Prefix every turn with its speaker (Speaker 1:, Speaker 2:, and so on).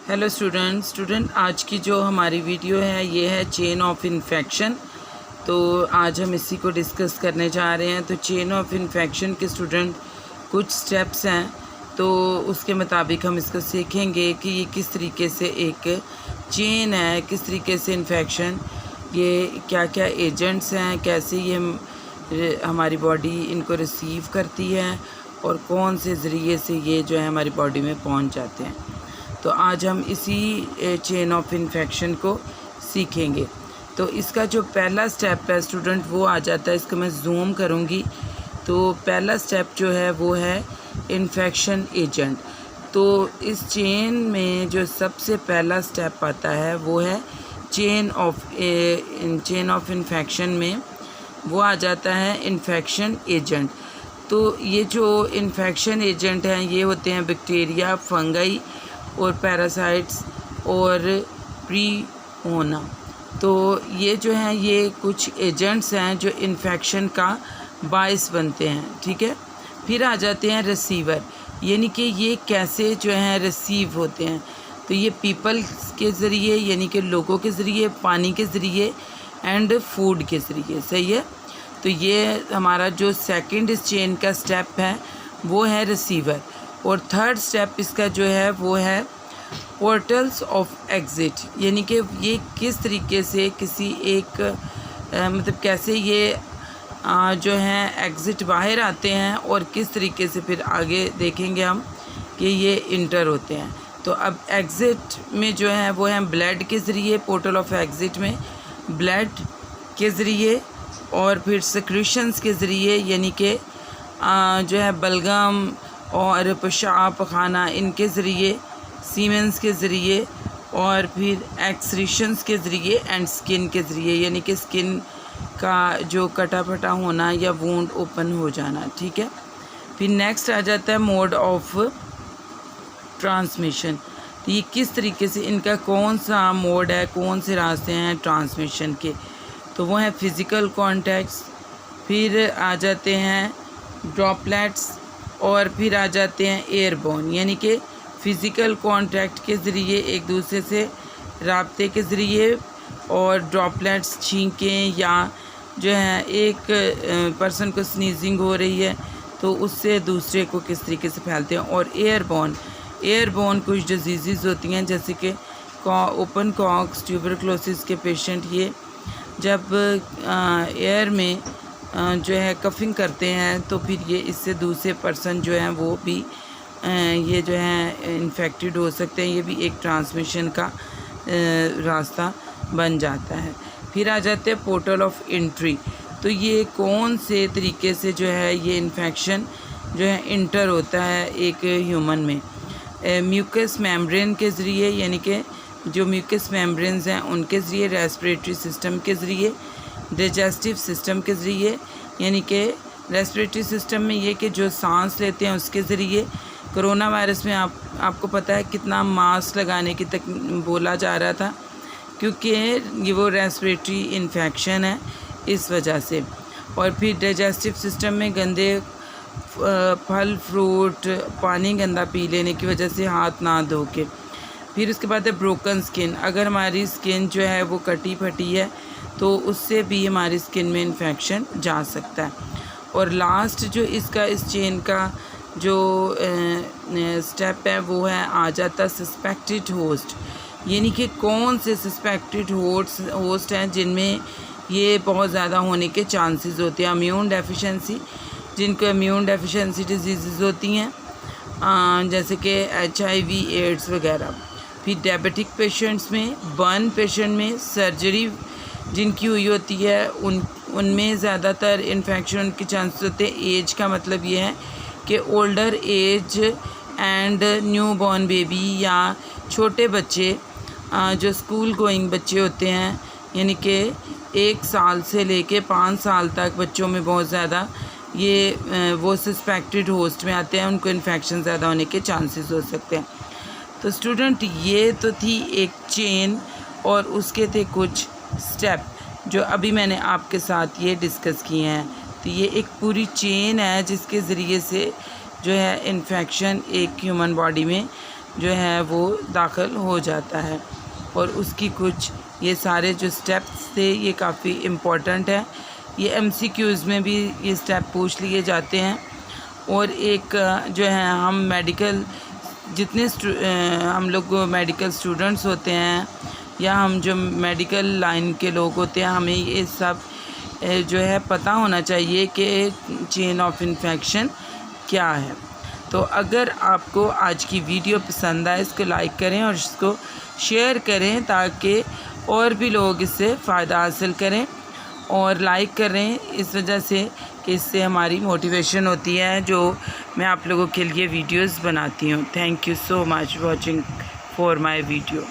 Speaker 1: Hello student आज की जो हमारी वीडियो है ये है चेन ऑफ इन्फेक्शन। तो आज हम इसी को डिस्कस करने जा रहे हैं। तो चेन ऑफ इन्फेक्शन के स्टूडेंट कुछ स्टेप्स हैं, तो उसके मुताबिक हम इसको सीखेंगे कि ये किस तरीके से एक चेन है, किस तरीके से इन्फेक्शन, ये क्या क्या एजेंट्स हैं, कैसे ये हमारी बॉडी इनको रिसीव करती है और कौन से ज़रिए से ये जो है हमारी बॉडी में पहुंच जाते हैं। तो आज हम इसी चेन ऑफ इन्फेक्शन को सीखेंगे। तो इसका जो पहला स्टेप है स्टूडेंट वो आ जाता है, इसको मैं जूम करूँगी। तो पहला स्टेप जो है वो है इन्फेक्शन एजेंट। तो इस चेन में जो सबसे पहला स्टेप आता है वो है चेन ऑफ इन्फेक्शन में वो आ जाता है इन्फेक्शन एजेंट। तो ये जो इन्फेक्शन एजेंट हैं ये होते हैं बैक्टीरिया, फंगई और पैरासाइट्स और प्रीमोना। तो ये जो हैं ये कुछ एजेंट्स हैं जो इन्फेक्शन का बायस बनते हैं, ठीक है। फिर आ जाते हैं रिसीवर, यानी कि ये कैसे जो हैं रिसीव होते हैं। तो ये पीपल के ज़रिए, यानी कि लोगों के ज़रिए, पानी के ज़रिए एंड फूड के ज़रिए, सही है। तो ये हमारा जो सेकंड इस चेन का स्टेप है वो है रिसीवर। और थर्ड स्टेप इसका जो है वो है पोर्टल्स ऑफ एग्ज़िट, यानी कि ये किस तरीके से किसी एक मतलब कैसे ये जो हैं एग्ज़िट बाहर आते हैं और किस तरीके से फिर आगे देखेंगे हम कि ये इंटर होते हैं। तो अब एग्ज़िट में जो है वो है ब्लड के ज़रिए, पोर्टल ऑफ एग्ज़िट में ब्लड के ज़रिए और फिर सिक्रीशंस के ज़रिए, यानी कि जो है बलगम और पेशाब पखाना इनके ज़रिए, सीमेंस के ज़रिए और फिर एक्सक्रीशंस के ज़रिए एंड स्किन के ज़रिए, यानी कि स्किन का जो कटा फटा होना या वुंड ओपन हो जाना, ठीक है। फिर नेक्स्ट आ जाता है मोड ऑफ ट्रांसमिशन। तो ये किस तरीके से इनका कौन सा मोड है, कौन से रास्ते हैं ट्रांसमिशन के। तो वो है फिज़िकल कॉन्टैक्ट्स, फिर आ जाते हैं ड्रॉपलेट्स और फिर आ जाते हैं एयरबोर्न, यानी कि फ़िज़िकल कांटेक्ट के ज़रिए एक दूसरे से राब्ते के ज़रिए, और ड्रॉपलेट्स छींकें या जो है एक पर्सन को स्नीजिंग हो रही है तो उससे दूसरे को किस तरीके से फैलते हैं। और एयरबोर्न कुछ डिजीज़ होती हैं जैसे कि ओपन कॉक्स, ट्यूबरक्लोसिस के पेशेंट ये जब एयर में जो है कफिंग करते हैं तो फिर ये इससे दूसरे पर्सन जो हैं वो भी ये जो है इन्फेक्टेड हो सकते हैं। ये भी एक ट्रांसमिशन का रास्ता बन जाता है। फिर आ जाते हैं पोर्टल ऑफ एंट्री। तो ये कौन से तरीके से जो है ये इन्फेक्शन जो है इंटर होता है एक ह्यूमन में। म्यूकस मेम्ब्रेन के ज़रिए, यानी कि जो म्यूकस मेम्ब्रेन्स हैं उनके ज़रिए, रेस्पिरेटरी सिस्टम के ज़रिए, डाइजेस्टिव सिस्टम के ज़रिए, यानी कि रेस्पिरेटरी सिस्टम में ये कि जो सांस लेते हैं उसके ज़रिए। कोरोना वायरस में आपको पता है कितना मास्क लगाने की तक बोला जा रहा था, क्योंकि ये वो रेस्पिरेटरी इन्फेक्शन है इस वजह से। और फिर डाइजेस्टिव सिस्टम में गंदे फल फ्रूट, पानी गंदा पी लेने की वजह से हाथ ना धो के। फिर उसके बाद है ब्रोकन स्किन, अगर हमारी स्किन जो है वो कटी फटी है तो उससे भी हमारी स्किन में इन्फेक्शन जा सकता है। और लास्ट जो इसका इस चेन का जो स्टेप है वो है आ जाता सस्पेक्टेड होस्ट, यानी कि कौन से सस्पेक्टेड होस्ट हैं जिनमें ये बहुत ज़्यादा होने के चांसेस होते हैं। इम्यून डेफिशिएंसी, जिनको इम्यून डेफिशिएंसी डिजीज़ होती हैं जैसे कि HIV, एड्स वगैरह। फिर डायबिटिक पेशेंट्स में, बर्न पेशेंट में, सर्जरी जिनकी हुई होती है उनमें ज़्यादातर इन्फेक्शन के चांसेस होते हैं। एज का मतलब ये है कि older age and new born baby या छोटे बच्चे जो स्कूल गोइंग बच्चे होते हैं, यानी कि 1 साल से लेके 5 साल तक बच्चों में बहुत ज़्यादा ये वो सस्पेक्टेड होस्ट में आते हैं, उनको इन्फेक्शन ज़्यादा होने के चांसेस हो सकते हैं। तो स्टूडेंट ये तो थी एक चेन और उसके थे कुछ स्टेप जो अभी मैंने आपके साथ ये डिस्कस किए हैं। तो ये एक पूरी चेन है जिसके ज़रिए से जो है इन्फेक्शन एक ह्यूमन बॉडी में जो है वो दाखिल हो जाता है। और उसकी कुछ ये सारे जो स्टेप्स थे ये काफ़ी इम्पोर्टेंट है, ये MCQs में भी ये स्टेप पूछ लिए जाते हैं। और एक जो है हम मेडिकल हम लोग मेडिकल स्टूडेंट्स होते हैं या हम जो मेडिकल लाइन के लोग होते हैं, हमें ये सब जो है पता होना चाहिए कि चेन ऑफ इन्फेक्शन क्या है। तो अगर आपको आज की वीडियो पसंद आए इसको लाइक करें और इसको शेयर करें ताकि और भी लोग इससे फ़ायदा हासिल करें। और लाइक करें इस वजह से कि इससे हमारी मोटिवेशन होती है जो मैं आप लोगों के लिए वीडियोस बनाती हूँ। Thank you so much watching for my video.